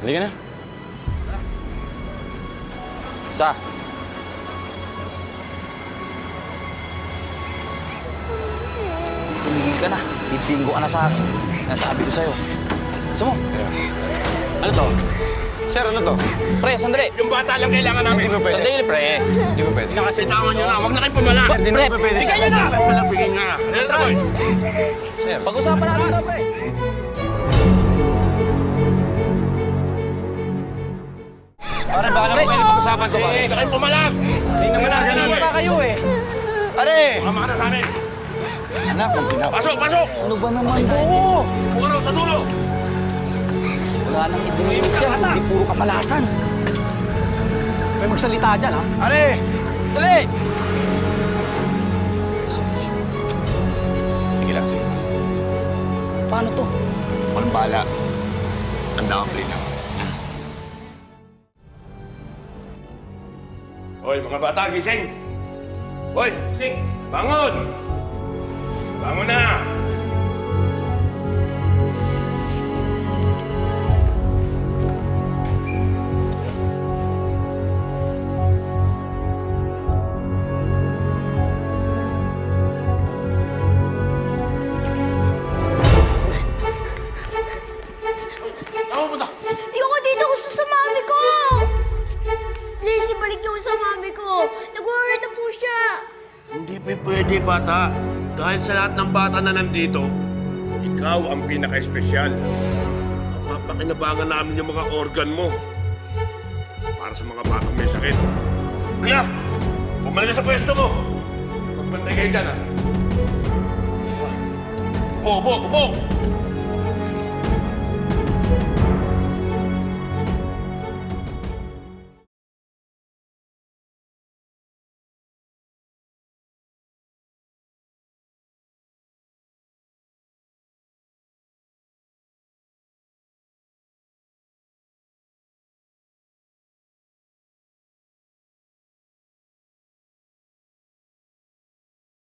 Halika na. Sa. Tumigil ka na. Bibinggo ka na sa akin. Nasabi ko sa'yo. Gusto mo? Ano to? Sir, ano to? Pre, sandali. Yung bata lang kailangan namin. Hindi ba pwede? Sandali, pre. Hindi ba pwede? Nakasitawan nyo na. Huwag na kayong pumala. Sir, di na Pre, ba pwede, Bigyan sir? nyo na. Palabigin nga. Atras! Sir. Pag-usapan natin ito, pre. Pare, baka naman pwede pag-usapan ko, pare. Huwag na kayong pumala. Hindi naman na ganun Wala eh. kayo eh. Pare! Tama na sa amin. Anak, kung pinapa... Pasok, pasok! Ano ba naman to? Puro sa dulo. Wala nang idinuyog yan. Hindi puro kamalasan. May magsalita dyan, ha? Pare! Dali! Sige lang, sige. Paano to? Walang bala. Handa kang play na. Hoy, mga bata, gising! Hoy, gising! Bangon! Bangon na! Ako punta! Ayoko dito, gusto sa mami ko! Please, ibalik yung sa mami ko. Nag-worry na po siya. Hindi pwede, bata. Dahil sa lahat ng bata na nandito, ikaw ang pinaka-espesyal. Mapapakinabangan namin yung mga organ mo. Para sa mga batang may sakit. Kaya, bumalik ka sa pwesto mo. Magbantay kayo dyan, ha? Upo, upo, upo!